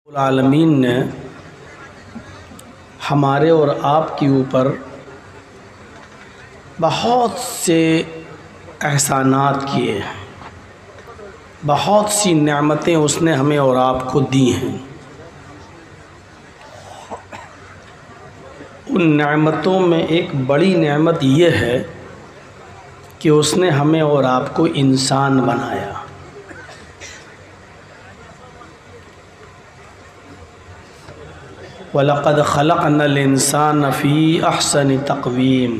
العالمین نے ہمارے اور آپ کے اوپر بہت سے احسانات کیے ہیں، بہت سی نعمتیں اس نے ہمیں اور آپ کو دی ہیں۔ ان نعمتوں میں ایک بڑی نعمت یہ ہے کہ اس نے ہمیں اور آپ کو انسان بنایا۔ وَلَقَدْ خَلَقْنَا الْإِنسَانَ فِي أَحْسَنِ تَقْوِيمٍ،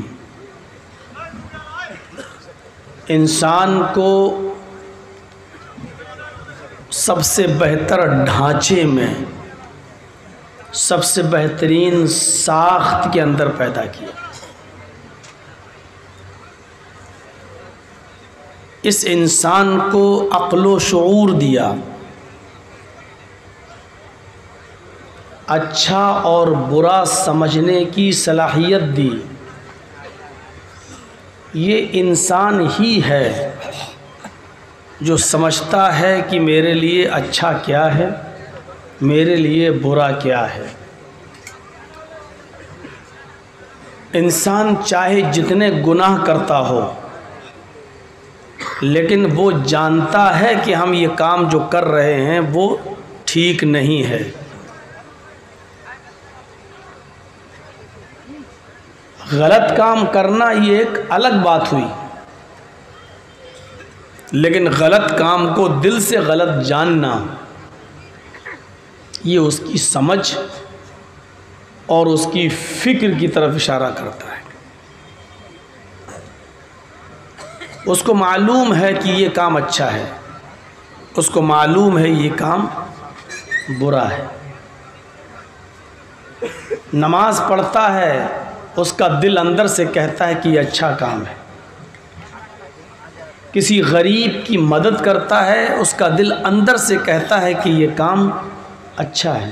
انسان کو سب سے بہتر ڈھانچے میں، سب سے بہترین ساخت کے اندر پیدا کیا۔ اس انسان کو عقل و شعور دیا، اچھا اور برا سمجھنے کی صلاحیت دی۔ یہ انسان ہی ہے جو سمجھتا ہے کہ میرے لیے اچھا کیا ہے، میرے لیے برا کیا ہے۔ انسان چاہے جتنے گناہ کرتا ہو، لیکن وہ جانتا ہے کہ ہم یہ کام جو کر رہے ہیں وہ ٹھیک نہیں ہے۔ غلط کام کرنا یہ ایک الگ بات ہوئی، لیکن غلط کام کو دل سے غلط جاننا یہ اس کی سمجھ اور اس کی فکر کی طرف اشارہ کرتا ہے۔ اس کو معلوم ہے کہ یہ کام اچھا ہے، اس کو معلوم ہے یہ کام برا ہے۔ نماز پڑھتا ہے، اس کا دل اندر سے کہتا ہے کہ یہ اچھا کام ہے۔ کسی غریب کی مدد کرتا ہے، اس کا دل اندر سے کہتا ہے کہ یہ کام اچھا ہے۔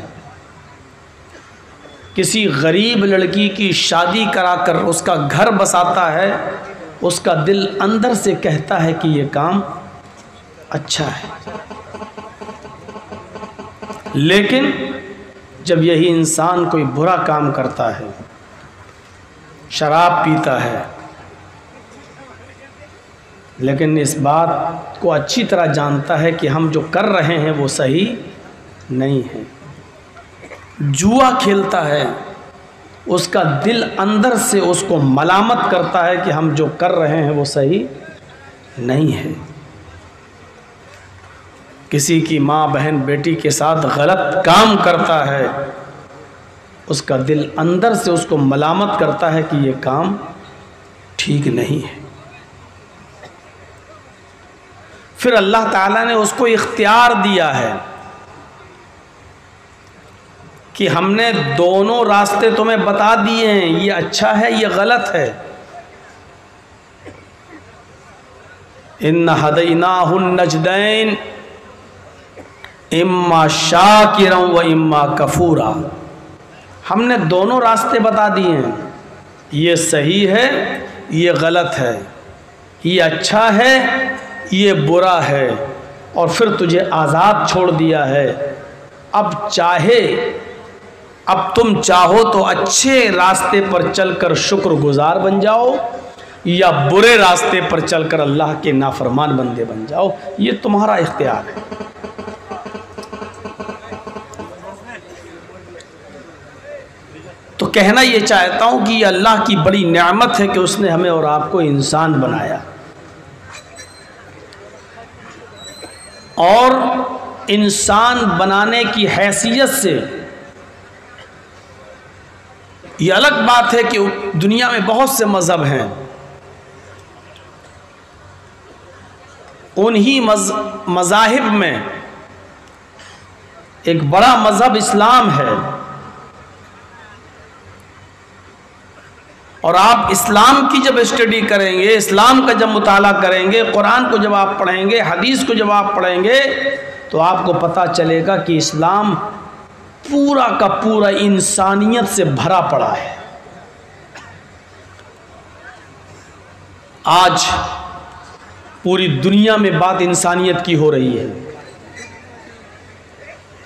کسی غریب لڑکی کی شادی کرا کر اس کا گھر بساتا ہے، اس کا دل اندر سے کہتا ہے کہ یہ کام اچھا ہے۔ لیکن جب یہی انسان کوئی برا کام کرتا ہے، شراب پیتا ہے، لیکن اس بات کو اچھی طرح جانتا ہے کہ ہم جو کر رہے ہیں وہ صحیح نہیں ہے، جوا کھیلتا ہے، اس کا دل اندر سے اس کو ملامت کرتا ہے کہ ہم جو کر رہے ہیں وہ صحیح نہیں ہے۔ کسی کی ماں بہن بیٹی کے ساتھ غلط کام کرتا ہے، اس کا دل اندر سے اس کو ملامت کرتا ہے کہ یہ کام ٹھیک نہیں ہے۔ پھر اللہ تعالیٰ نے اس کو اختیار دیا ہے کہ ہم نے دونوں راستے تمہیں بتا دیے ہیں، یہ اچھا ہے، یہ غلط ہے۔ اِنَّ هَدَيْنَاهُ النَّجْدَيْنِ اِمَّا شَاكِرًا وَإِمَّا كَفُورًا، ہم نے دونوں راستے بتا دیے ہیں، یہ صحیح ہے، یہ غلط ہے، یہ اچھا ہے، یہ برا ہے، اور پھر تجھے آزاد چھوڑ دیا ہے۔ اب تم چاہو تو اچھے راستے پر چل کر شکر گزار بن جاؤ، یا برے راستے پر چل کر اللہ کے نافرمان بندے بن جاؤ، یہ تمہارا اختیار ہے۔ تو کہنا یہ چاہتا ہوں کہ یہ اللہ کی بڑی نعمت ہے کہ اس نے ہمیں اور آپ کو انسان بنایا، اور انسان بنانے کی حیثیت سے یہ الگ بات ہے کہ دنیا میں بہت سے مذہب ہیں، انہی مذاہب میں ایک بڑا مذہب اسلام ہے، اور آپ اسلام کی جب اسٹڈی کریں گے، اسلام کا جب مطالعہ کریں گے، قرآن کو جب آپ پڑھیں گے، حدیث کو جب آپ پڑھیں گے، تو آپ کو پتہ چلے گا کہ اسلام پورا کا پورا انسانیت سے بھرا پڑا ہے۔ آج پوری دنیا میں بات انسانیت کی ہو رہی ہے،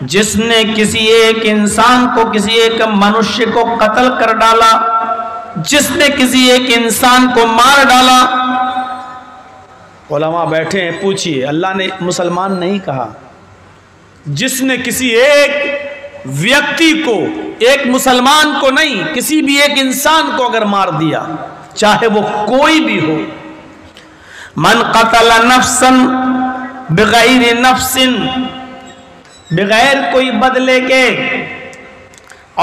جس نے کسی ایک انسان کو، کسی ایک منشیہ کو قتل کر ڈالا، جس نے کسی ایک انسان کو مار ڈالا۔ علماء بیٹھے ہیں، پوچھئے، اللہ نے مسلمان نہیں کہا، جس نے کسی ایک ویکتی کو، ایک مسلمان کو نہیں، کسی بھی ایک انسان کو اگر مار دیا، چاہے وہ کوئی بھی ہو، من قتل نفسا بغیر نفس، بغیر کوئی بدلے کے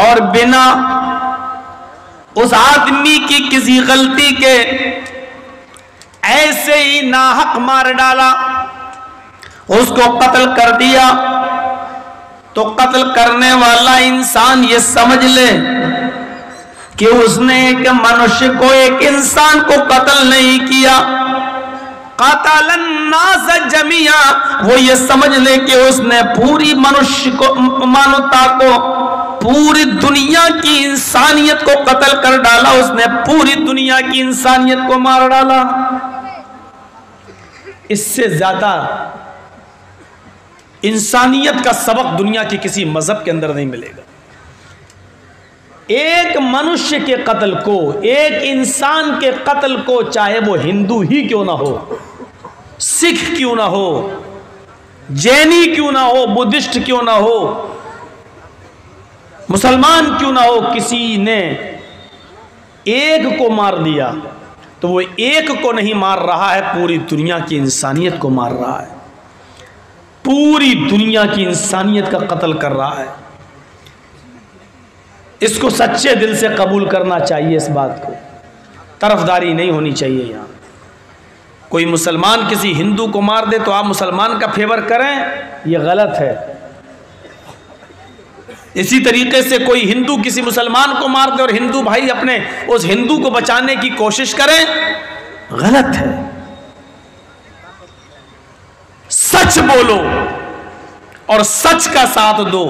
اور بنا اس آدمی کی کسی غلطی کے ایسے ہی ناحق مار ڈالا، اس کو قتل کر دیا، تو قتل کرنے والا انسان یہ سمجھ لے کہ اس نے ایک منشیہ کو، ایک انسان کو قتل نہیں کیا، قتل الناس جميعا، وہ یہ سمجھ لے کہ اس نے پوری منشیہ کو، مانوتا کو، پوری دنیا کی انسانیت کو قتل کر ڈالا، اس نے پوری دنیا کی انسانیت کو مار ڈالا۔ اس سے زیادہ انسانیت کا سبق دنیا کی کسی مذہب کے اندر نہیں ملے گا۔ ایک منشیہ کے قتل کو، ایک انسان کے قتل کو، چاہے وہ ہندو ہی کیوں نہ ہو، سکھ کیوں نہ ہو، جینی کیوں نہ ہو، بدھسٹ کیوں نہ ہو، مسلمان کیوں نہ ہو، کسی نے ایک کو مار دیا تو وہ ایک کو نہیں مار رہا ہے، پوری دنیا کی انسانیت کو مار رہا ہے، پوری دنیا کی انسانیت کا قتل کر رہا ہے۔ اس کو سچے دل سے قبول کرنا چاہیے، اس بات کو طرفداری نہیں ہونی چاہیے۔ یہاں کوئی مسلمان کسی ہندو کو مار دے تو آپ مسلمان کا فیور کریں، یہ غلط ہے۔ اسی طریقے سے کوئی ہندو کسی مسلمان کو مار دے اور ہندو بھائی اپنے اس ہندو کو بچانے کی کوشش کریں، غلط ہے۔ سچ بولو اور سچ کا ساتھ دو،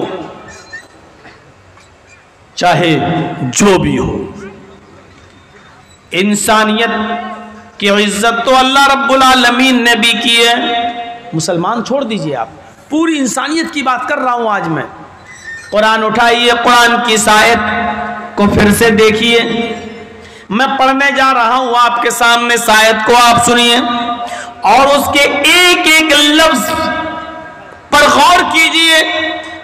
چاہے جو بھی ہو۔ انسانیت کی عزت تو اللہ رب العالمین نے بھی کی ہے۔ مسلمان چھوڑ دیجئے، آپ پوری انسانیت کی بات کر رہا ہوں آج میں۔ قرآن اٹھائیے، قرآن کی آیت کو پھر سے دیکھیے، میں پڑھنے جا رہا ہوں آپ کے سامنے، آیت کو آپ سنیے اور اس کے ایک ایک لفظ پر غور کیجئے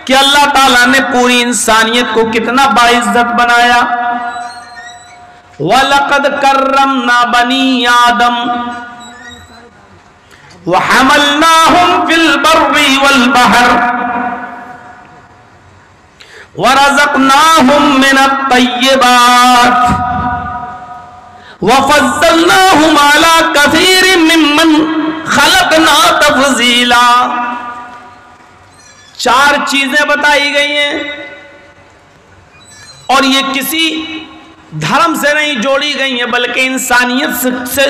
کہ اللہ تعالیٰ نے پوری انسانیت کو کتنا باعزت بنایا۔ وَلَقَدْ كَرَّمْنَا بَنِي آدَمَ وَحَمَلْنَاهُمْ فِي الْبَرِّ وَالْبَحْرِ وَرَزَقْنَاهُمْ مِنَ الطَّيِّبَاتِ وَفَضَّلْنَاهُمْ عَلَى كَثِيرٍ مِّمَّنْ خَلَقْنَا تَفْضِيلًا۔ چار چیزیں بتائی گئی ہیں اور یہ کسی دھرم سے نہیں جوڑی گئی ہیں بلکہ انسانیت سے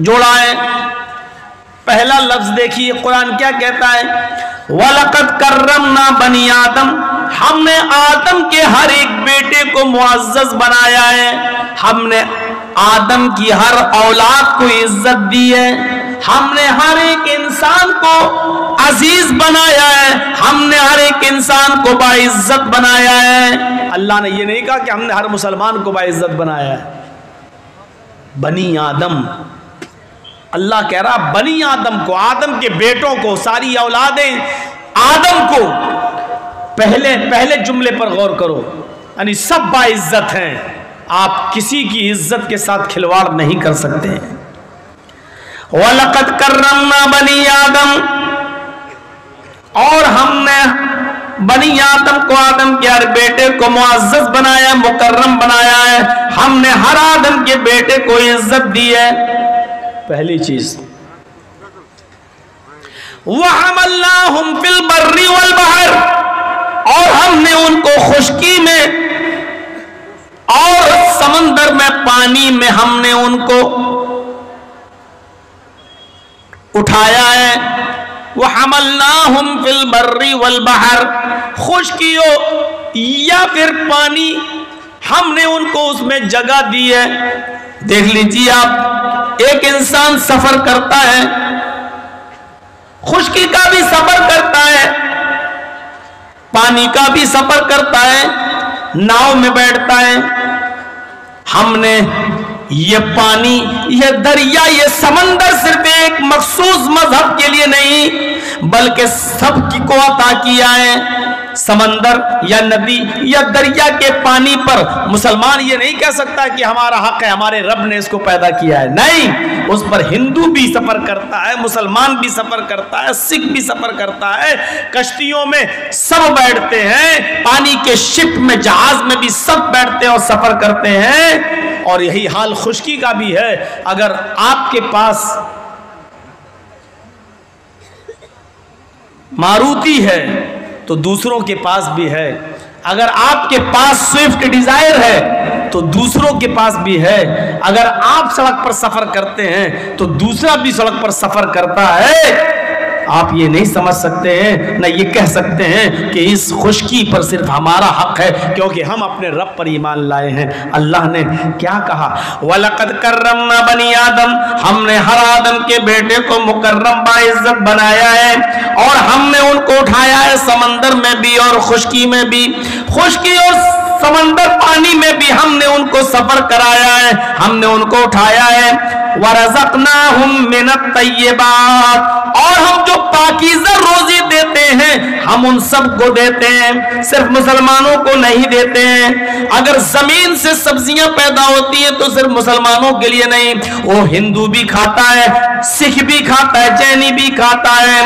جوڑا ہے۔ پہلا لفظ دیکھیے قرآن کیا کہتا ہے، وَلَقَدْ كَرَّمْنَا بَنِي آدَمَ، ہم نے آدم کے ہر ایک بیٹے کو معزز بنایا ہے، ہم نے آدم کی ہر اولاد کو عزت دی ہے، ہم نے ہر ایک انسان کو عزیز بنایا ہے، ہم نے ہر ایک انسان کو باعزت بنایا ہے۔ اللہ نے یہ نہیں کہا کہ ہم نے ہر مسلمان کو باعزت بنایا ہے۔ بنی آدم، اللہ کہہ رہا بنی آدم کو، آدم کے بیٹوں کو، ساری اولادیں آدم کو۔ پہلے جملے پر غور کرو، یعنی سب باعزت ہیں، آپ کسی کی عزت کے ساتھ کھلواڑ نہیں کر سکتے ہیں۔ وَلَقَدْ كَرَّمْنَا بَنِي آدَمَ، اور ہم نے بنی آدم کو، آدم کے ہر بیٹے کو معزز بنایا، مکرم بنایا ہے، ہم نے ہر آدم کے بیٹے کو عزت دی ہے۔ پہلی چیز، وَحَمَلْنَاهُمْ فِي الْبَرِّ وَالْبَحْرِ، اور ہم نے ان کو خشکی میں اور سمندر میں، پانی میں ہم نے ان کو اٹھایا ہے۔ وَحَمَلْنَاهُمْ فِي الْبَرِّ وَالْبَحْرِ، خشکی ہو یا پھر پانی، ہم نے ان کو اس میں جگہ دی ہے۔ دیکھ لیجیے آپ، ایک انسان سفر کرتا ہے، خشکی کا بھی سفر کرتا ہے، پانی کا بھی سفر کرتا ہے، ناؤ میں بیٹھتا ہے۔ ہم نے یہ پانی، یہ دریا، یہ سمندر صرف ایک مخصوص مذہب کے لیے نہیں بلکہ سب کو عطا کیا ہے۔ سمندر یا ندی یا دریا کے پانی پر مسلمان یہ نہیں کہہ سکتا کہ ہمارا حق ہے، ہمارے رب نے اس کو پیدا کیا ہے، نہیں، اس پر ہندو بھی سفر کرتا ہے، مسلمان بھی سفر کرتا ہے، سکھ بھی سفر کرتا ہے، کشتیوں میں سب بیٹھتے ہیں، پانی کے شپ میں، جہاز میں بھی سب بیٹھتے ہیں اور سفر کرتے ہیں۔ اور یہی حال خشکی کا بھی ہے۔ اگر آپ کے پاس ماروتی ہے تو دوسروں کے پاس بھی ہے، اگر آپ کے پاس سوئفٹ ڈیزائر ہے تو دوسروں کے پاس بھی ہے، اگر آپ سڑک پر سفر کرتے ہیں تو دوسرا بھی سڑک پر سفر کرتا ہے۔ آپ یہ نہیں سمجھ سکتے ہیں، نہ یہ کہہ سکتے ہیں کہ اس خشکی پر صرف ہمارا حق ہے، کیونکہ ہم اپنے رب پر ایمان لائے ہیں۔ اللہ نے کیا کہا؟ وَلَقَدْ كَرَّمْنَا بَنِي آدم، ہم نے ہر آدم کے بیٹے کو مکرم باعزت بنایا ہے، اور ہم نے ان کو اٹھایا ہے سمندر میں بھی اور خشکی میں بھی، خشکی اور سمندر پانی میں بھی ہم نے ان کو سفر کرایا ہے، ہم نے ان کو اٹھایا ہے۔ وَرَزَقْنَاهُمْ مِنَ الطَّيِّبَاتِ، اور ہم جو پاکیزہ روزی دیتے ہیں ہم ان سب کو دیتے ہیں، صرف مسلمانوں کو نہیں دیتے ہیں۔ اگر زمین سے سبزیاں پیدا ہوتی ہیں تو صرف مسلمانوں کے لیے نہیں، وہ ہندو بھی کھاتا ہے، سکھ بھی کھاتا ہے، جینی بھی کھاتا ہے۔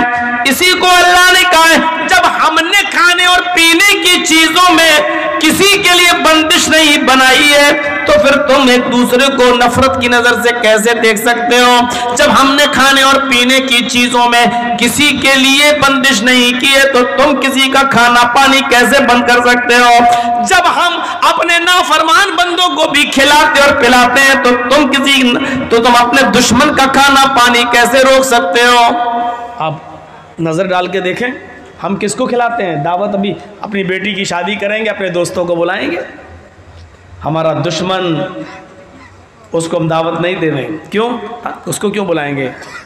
اسی کو اللہ نے کہا ہے جب ہم نے کھانے اور پینے کی چیزوں میں کسی کے لیے بندش نہیں بنائی ہے تو پھر تم ایک دوسرے کو نفرت کی نظر سے کیسے دیکھ سکتے ہو؟ جب ہم نے کھانے اور پینے کی چیزوں میں کسی کے لیے بندش نہیں کی ہے تو تم کسی کا کھانا پانی کیسے بند کر سکتے ہو؟ جب ہم اپنے نافرمان بندوں کو بھی کھلاتے اور پلاتے ہیں تو تم اپنے دشمن کا کھانا پانی کیسے روک سکتے ہو؟ آپ نظر ڈال کے دیکھیں، ہم کس کو کھلاتے ہیں؟ دعوت ابھی اپنی بیٹی کی شادی کریں گے، اپنے دوستوں کو بلائیں گے، ہمارا دشمن اس کو ہم دعوت نہیں دے رہے، کیوں؟ اس کو کیوں بلائیں گے؟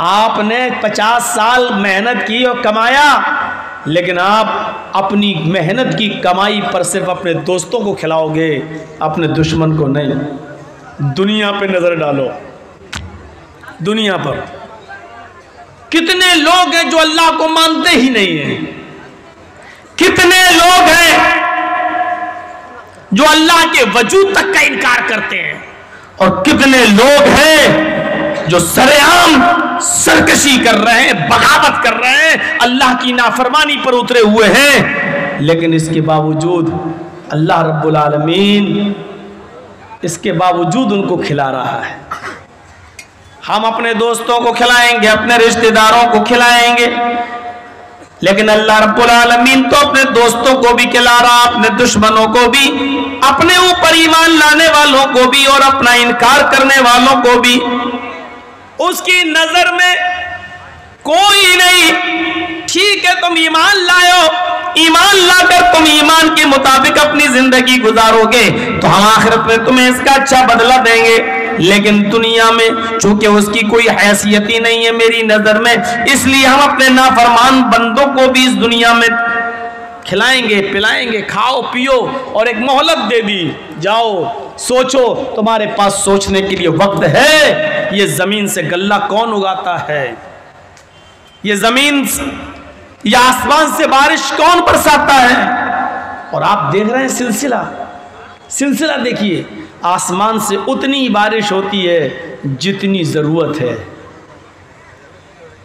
آپ نے 50 سال محنت کی اور کمایا، لیکن آپ اپنی محنت کی کمائی پر صرف اپنے دوستوں کو کھلاؤ گے، اپنے دشمن کو نہیں۔ دنیا پہ نظر ڈالو، دنیا پر کتنے لوگ ہیں جو اللہ کو مانتے ہی نہیں ہیں، کتنے لوگ ہیں جو اللہ کے وجود تک کا انکار کرتے ہیں، اور کتنے لوگ ہیں جو سرعام سرکشی کر رہے ہیں، بغاوت کر رہے ہیں، اللہ کی نافرمانی پر اترے ہوئے ہیں، لیکن اس کے باوجود اللہ رب العالمین اس کے باوجود ان کو کھلا رہا ہے۔ ہم اپنے دوستوں کو کھلائیں گے، اپنے رشتہ داروں کو کھلائیں گے، لیکن اللہ رب العالمین تو اپنے دوستوں کو بھی کھلا رہا، اپنے دشمنوں کو بھی، اپنے اوپر ایمان لانے والوں کو بھی اور اپنا انکار کرنے والوں کو بھی۔ اس کی نظر میں کوئی نہیں، ٹھیک ہے تم ایمان لائو، ایمان لا کر تم ایمان کے مطابق اپنی زندگی گزارو گے تو ہم آخرت میں تمہیں اس کا اچھا بدلہ دیں گے، لیکن دنیا میں چونکہ اس کی کوئی حیثیت ہی نہیں ہے میری نظر میں، اس لیے ہم اپنے نافرمان بندوں کو بھی اس دنیا میں کھلائیں گے، پلائیں گے، کھاؤ پیو، اور ایک مہلت دے دی، جاؤ سوچو، تمہارے پاس سوچنے کے لیے وقت ہے۔ یہ زمین سے غلہ کون اگاتا ہے؟ یہ زمین یا آسمان سے بارش کون برساتا ہے؟ اور آپ دیکھ رہے ہیں سلسلہ دیکھیے، آسمان سے اتنی بارش ہوتی ہے جتنی ضرورت ہے۔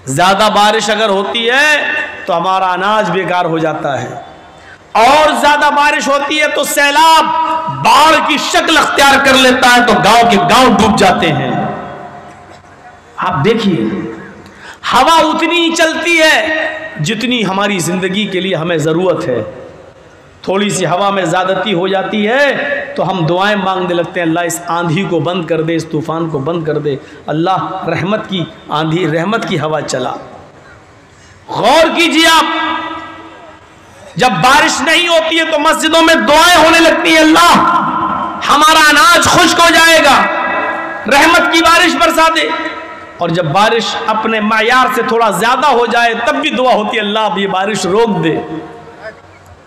زیادہ بارش اگر ہوتی ہے تو ہمارا اناج بیکار ہو جاتا ہے، اور زیادہ بارش ہوتی ہے تو سیلاب باڑھ کی شکل اختیار کر لیتا ہے تو گاؤں کے گاؤں ڈوب جاتے ہیں۔ آپ دیکھیے، ہوا اتنی ہی چلتی ہے جتنی ہماری زندگی کے لیے ہمیں ضرورت ہے۔ تھوڑی سی ہوا میں زیادتی ہو جاتی ہے تو ہم دعائیں مانگنے لگتے ہیں، اللہ اس آندھی کو بند کر دے، اس طوفان کو بند کر دے، اللہ رحمت کی آندھی، رحمت کی ہوا چلا۔ غور کیجیے آپ، جب بارش نہیں ہوتی ہے تو مسجدوں میں دعائیں ہونے لگتی ہیں، اللہ ہمارا اناج خشک ہو جائے گا، رحمت کی بارش برسا دے۔ اور جب بارش اپنے معیار سے تھوڑا زیادہ ہو جائے تب بھی دعا ہوتی ہے اللہ اب یہ بارش روک دے۔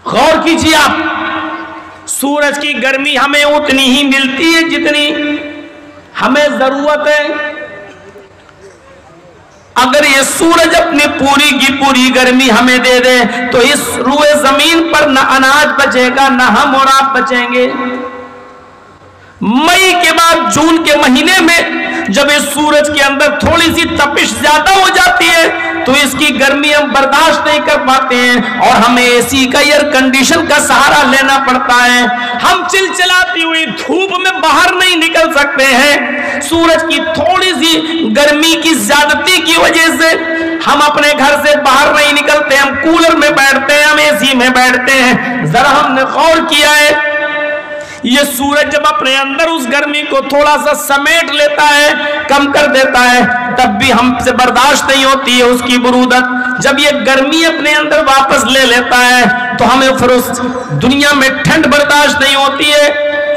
غور کیجیے آپ، سورج کی گرمی ہمیں اتنی ہی ملتی ہے جتنی ہمیں ضرورت ہے۔ اگر یہ سورج اپنی پوری کی پوری گرمی ہمیں دے دے تو اس روئے زمین پر نہ اناج بچے گا، نہ ہم اور آپ بچیں گے۔ مئی کے بعد جون کے مہینے میں جب اس سورج کے اندر تھوڑی سی تپش زیادہ ہو جاتی ہے تو اس کی گرمی ہم برداشت نہیں کر پاتے ہیں اور ہمیں اے سی کا ایئر کنڈیشن کا سہارا لینا پڑتا ہے۔ ہم چلچلاتی ہوئی دھوپ میں باہر نہیں نکل سکتے ہیں۔ سورج کی تھوڑی سی گرمی کی زیادتی کی وجہ سے ہم اپنے گھر سے باہر نہیں نکلتے، ہم کولر میں بیٹھتے ہیں، ہم اے سی میں بیٹھتے ہیں۔ ذرا ہم نے غور کیا ہے یہ سورج جب اپنے اندر اس گرمی کو تھوڑا سا سمیٹ لیتا ہے، کم کر دیتا ہے، تب بھی ہم سے برداشت نہیں ہوتی ہے اس کی برودت۔ جب یہ گرمی اپنے اندر واپس لے لیتا ہے تو ہمیں پھر اس دنیا میں ٹھنڈ برداشت نہیں ہوتی ہے۔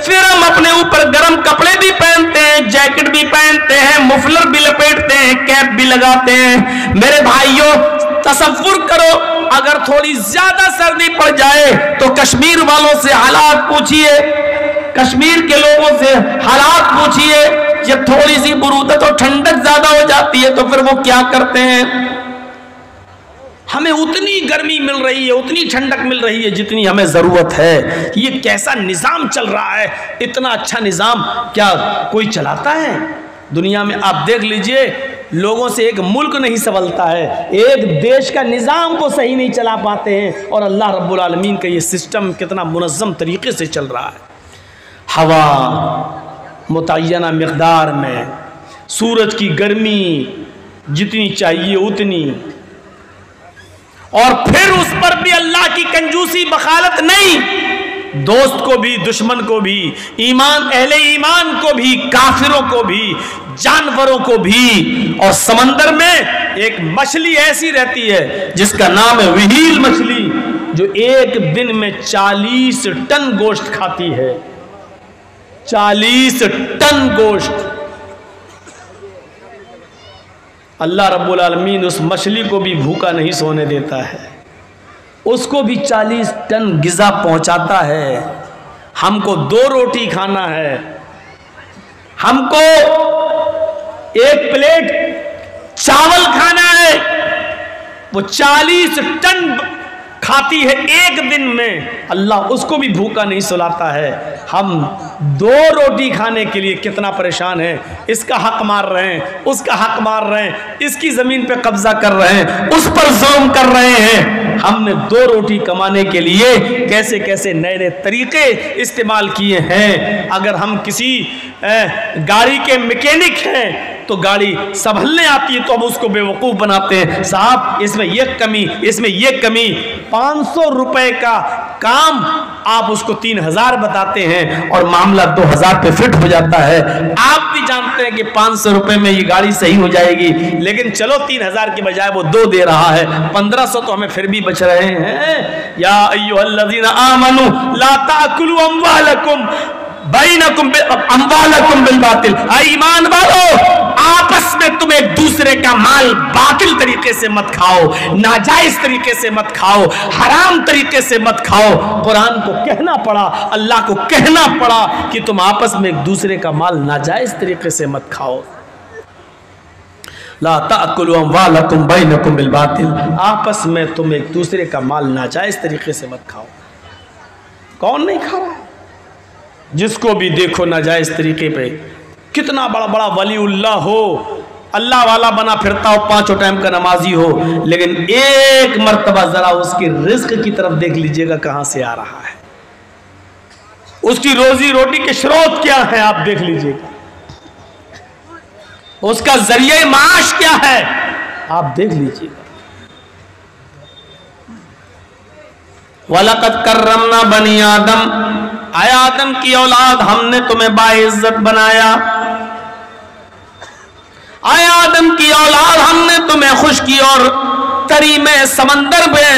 پھر ہم اپنے اوپر گرم کپڑے بھی پہنتے ہیں، جیکٹ بھی پہنتے ہیں، مفلر بھی لپیٹتے ہیں، کیپ بھی لگاتے ہیں۔ میرے بھائیوں تصور کرو اگر تھوڑی زیادہ سردی پڑ جائے تو کشمیر والوں سے حالات پوچھئے، کشمیر کے لوگوں سے حالات پوچھئے، یہ تھوڑی سی برودت اور ٹھنڈک زیادہ ہو جاتی ہے تو پھر وہ کیا کرتے ہیں؟ ہمیں اتنی گرمی مل رہی ہے، اتنی ٹھنڈک مل رہی ہے جتنی ہمیں ضرورت ہے۔ یہ کیسا نظام چل رہا ہے؟ اتنا اچھا نظام کیا کوئی چلاتا ہے دنیا میں؟ آپ دیکھ لیجئے لوگوں سے ایک ملک نہیں سنبھلتا ہے، ایک دیش کا نظام کو صحیح نہیں چلا پاتے ہیں، اور اللہ رب العالمین کا یہ سسٹم کتنا منظم طریقے سے چل رہا ہے۔ ہوا متعینہ مقدار میں، سورج کی گرمی جتنی چاہیے اتنی، اور پھر اس پر بھی اللہ کی کنجوسی بخالت نہیں، دوست کو بھی دشمن کو بھی، اہل ایمان کو بھی کافروں کو بھی، جانوروں کو بھی۔ اور سمندر میں ایک مچھلی ایسی رہتی ہے جس کا نام ہے وہیل مچھلی، جو ایک دن میں 40 ٹن گوشت کھاتی ہے، 40 ٹن گوشت۔ اللہ رب العالمین اس مچھلی کو بھی بھوکا نہیں سونے دیتا ہے، اس کو بھی 40 ٹن غذا پہنچاتا ہے۔ ہم کو 2 روٹی کھانا ہے، ہم کو 1 پلیٹ چاول کھانا ہے، وہ 40 ٹن کھاتی ہے ایک دن میں، اللہ اس کو بھی بھوکا نہیں سلاتا ہے۔ ہم 2 روٹی کھانے کے لیے کتنا پریشان ہیں، اس کا حق مار رہے ہیں، اس کا حق مار رہے ہیں، اس کی زمین پہ قبضہ کر رہے ہیں، اس پر ظلم کر رہے ہیں۔ ہم نے 2 روٹی کمانے کے لیے کیسے کیسے نئے نئے طریقے استعمال کیے ہیں۔ اگر ہم کسی گاڑی کے میکینک ہیں تو گاڑی سنبھلنے آتی ہے تو ہم اس کو بے وقوف بناتے ہیں، صاحب اس میں یہ کمی، اس میں یہ کمی۔ 500 روپے کا کام آپ اس کو 3000 بتاتے ہیں اور معاملہ 2000 پہ فٹ ہو جاتا ہے۔ آپ بھی جانتے ہیں کہ 500 روپے میں یہ گاڑی صحیح ہو جائے گی، لیکن چلو 3000 کی بجائے وہ 2 دے رہا ہے، 1500 تو ہمیں پھر بھی بچ رہے ہیں۔ یا ایھا الذین آمنوا لا تاکلوا اموالکم اموالکم بالباطل، اے ایمان والو آپس میں تم ایک دوسرے کا مال باطل طریقے سے مت کھاؤ، ناجائز طریقے سے مت کھاؤ، حرام طریقے سے مت کھاؤ۔ قرآن کو کہنا پڑا، اللہ کو کہنا پڑا کہ تم آپس میں ایک دوسرے کا مال ناجائز طریقے سے مت کھاؤ۔ لا تأکلوا اموالکم بینکم بالباطل، آپس میں تم ایک دوسرے کا مال ناجائز طریقے سے مت کھاؤ۔ کون نہیں کھا رہا ہے؟ جس کو بھی دیکھو ناجائز طریقے پہ، کتنا بڑا بڑا ولی اللہ ہو، اللہ والا بنا پھرتا ہو، 5 ٹائم کا نمازی ہو، لیکن ایک مرتبہ ذرا اس کی رزق کی طرف دیکھ لیجئے گا کہاں سے آ رہا ہے، اس کی روزی روٹی کے شروط کیا ہیں آپ دیکھ لیجئے گا، اس کا ذریعہ معاش کیا ہے آپ دیکھ لیجئے گا۔ وَلَقَدْ كَرَّمْنَا بَنِي آدَمَ، اے آدم کی اولاد ہم نے تمہیں باعزت بنایا، اے آدم کی اولاد ہم نے تمہیں خشکی اور تری میں، سمندر میں،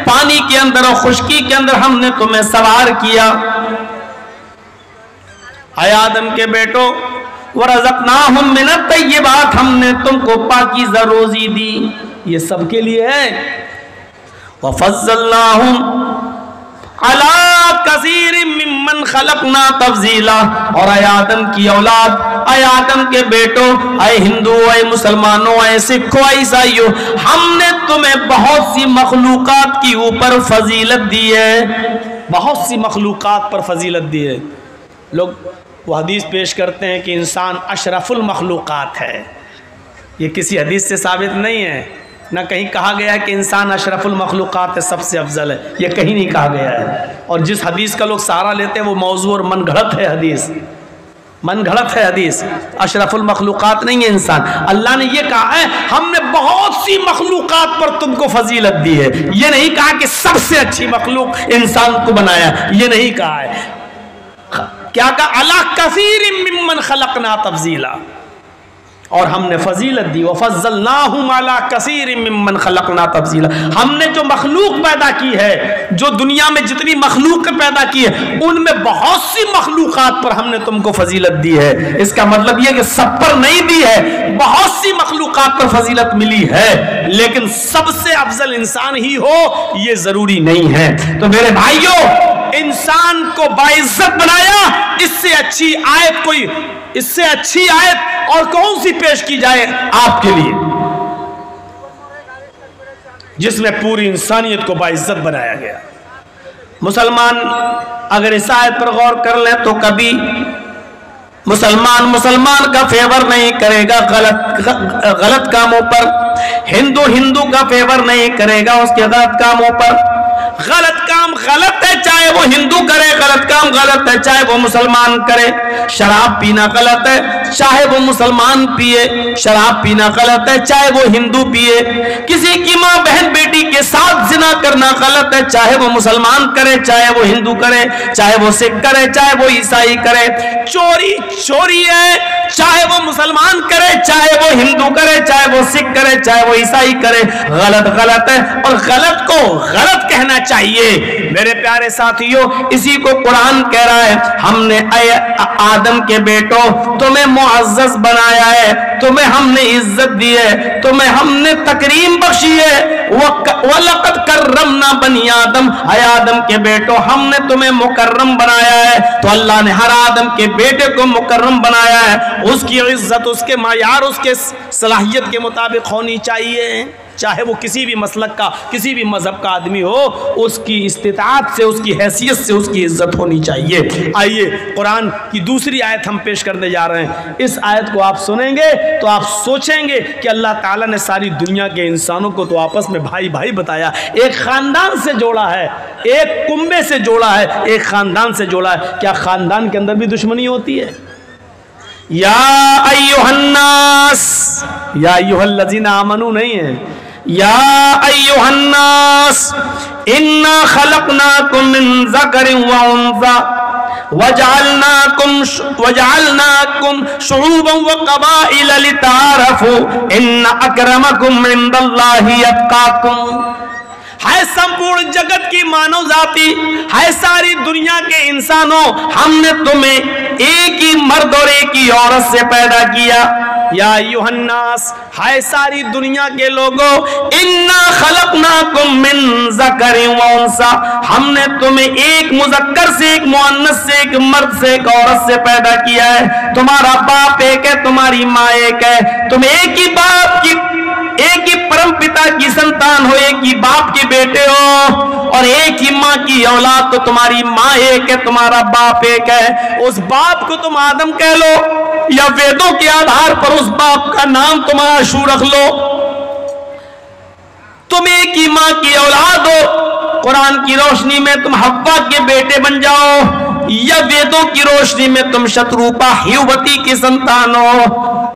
پانی کے اندر اور خشکی کے اندر ہم نے تمہیں سوار کیا۔ اے آدم کے بیٹو وَرَزَقْنَاهُم مِّنَ الطَّيِّبَاتِ، ہم نے تم کو پاکیزہ روزی دی. یہ سب کے لیے ہے. وَفَضَّلْنَاهُمْ عَلَىٰ كَثِيرٍ مِّمَّنْ خَلَقْنَا تَفْضِيلًا. اور اے آدم کی اولاد، اے آدم کے بیٹوں، اے ہندو، اے مسلمانوں، اے سکھوں، اے عیسائیوں، ہم نے تمہیں بہت سی مخلوقات کی اوپر فضیلت دی ہے. بہت سی مخلوقات پر فضیلت دی ہے. لوگ وہ حدیث پیش کرتے ہیں کہ انسان اشرف المخلوقات ہے. یہ کسی حدیث سے ثابت نہیں ہے. نہ کہیں کہا گیا ہے کہ انسان اشرف المخلوقات ہے، سب سے افضل ہے. یہ کہیں نہیں کہا گیا ہے. اور جس حدیث کا لوگ سہارا لیتے ہیں وہ موضوع اور من گھڑت ہے حدیث. من گھڑت ہے حدیث. اشرف المخلوقات نہیں ہے انسان. اللہ نے یہ کہا ہے ہم نے بہت سی مخلوقات پر تم کو فضیلت دی ہے. یہ نہیں کہا کہ سب سے اچھی مخلوق انسان کو بنایا. یہ نہیں کہا ہے. کیا کہا؟ عَلَىٰ كَثِيرٍ مِّمَّنْ خَلَقْنَا تَفْضِيلًا. اور ہم نے فضیلت دی. وَفَضَّلْنَاهُمْ عَلَىٰ كَثِيرٍ مِّمَّنْ خَلَقْنَا تَفْضِيلًا. ہم نے جو مخلوق پیدا کی ہے، جو دنیا میں جتنی مخلوق پیدا کی ہے، ان میں بہت سی مخلوقات پر ہم نے تم کو فضیلت دی ہے. اس کا مطلب یہ کہ سب پر نہیں دی ہے، بہت سی مخلوقات پر فضیلت ملی ہے، لیکن سب سے افضل انسان ہی ہو یہ ضروری نہیں ہے. تو میرے بھائیوں، انسان کو باعزت بنایا. اس سے اچھی آیت کوئی، اس سے اچھی آیت اور کون سی پیش کی جائے آپ کے لیے، جس میں پوری انسانیت کو باعزت بنایا گیا. مسلمان اگر اس آیت پر غور کر لیں تو کبھی مسلمان کا فیور نہیں کرے گا غلط کاموں پر. ہندو کا فیور نہیں کرے گا اس کے غلط کاموں پر. غلط کام غلط ہے چاہے وہ ہندو کرے، غلط کام غلط ہے چاہے وہ مسلمان کرے. شراب پینا غلط ہے چاہے وہ مسلمان پیے، شراب پینا غلط ہے چاہے وہ ہندو پیے. کسی کی ماں بہن بیٹی کے ساتھ زنا کرنا غلط ہے چاہے وہ مسلمان کرے چاہے وہ ہندو کرے، چاہے وہ سکھ کرے چاہے وہ عیسائی کرے. چوری ہے چاہے وہ مسلمان کرے چاہے وہ ہندو کرے چاہے وہ سکھ کرے چاہے وہ عیسائی کرے. غلط ہے اور غلط کو غلط کہنا چاہیے. میرے پیارے ساتھیوں، اسی کو قرآن کہہ رہا ہے ہم نے اے آدم کے بیٹوں تمہیں معزز بنایا ہے، تمہیں ہم نے عزت دی ہے، تمہیں ہم نے تکریم بخشی ہے. وَلَقَدْ كَرَّمْنَا بَنِي آدم، اے آدم کے بیٹوں ہم نے تمہیں مکرم بنایا ہے. تو اللہ نے ہر آدم کے بیٹے کو مکرم بنایا ہے. اس کی عزت، اس کے معیار، اس کے صلاحیت کے مطابق ہونی چاہیے. چاہے وہ کسی بھی مسلک کا، کسی بھی مذہب کا آدمی ہو، اس کی استطاعت سے، اس کی حیثیت سے اس کی عزت ہونی چاہیے. آئیے قرآن کی دوسری آیت ہم پیش کرنے جا رہے ہیں. اس آیت کو آپ سنیں گے تو آپ سوچیں گے کہ اللہ تعالیٰ نے ساری دنیا کے انسانوں کو تو آپس میں بھائی بھائی بتایا، ایک خاندان سے جوڑا ہے، ایک کنبے سے جوڑا ہے، ایک خاندان سے جوڑا ہے. کیا خاندان کے اندر بھی دشمنی ہوتی ہے؟ یا ایھا الناس، یا ایھا الذین آمنوا نہیں ہے، یا ایھا الناس انا خلقناکم من ذکر و انثی وجعلناکم شعوبا وقبائل لتعارفوا ان اکرمکم عند اللہ اتقاکم. ہے سمپورن جگت کی مانو ذاتی، ہے ساری دنیا کے انسانوں، ہم نے تمہیں ایک ہی مرد اور ایک ہی عورت سے پیدا کیا. یا ایھا الناس، ہے ساری دنیا کے لوگوں، انا خلقناکم من ذکر و انثی، ہم نے تمہیں ایک مذکر سے، ایک مؤنث سے، ایک مرد سے، ایک عورت سے پیدا کیا ہے. تمہارا باپ ایک ہے، تمہاری ماں ایک ہے، تم ایک ہی باپ کی، ایک ہی پرم پتا کی سنتان ہو، ایک ہی باپ کے بیٹے ہو، اور ایک ہی ماں کی اولاد. تو تمہاری ماں ایک ہے، تمہارا باپ ایک ہے. اس باپ کو تم آدم کہہ لو یا ویدوں کے آدھار پر اس باپ کا نام تمہارا شو رکھ لو، تم ایک ہی ماں کی اولاد ہو. قرآن کی روشنی میں تم حوا کے بیٹے بن جاؤ، یا ویدوں کی روشنی میں تم شتروپا ہیووتی کی سنتان ہو.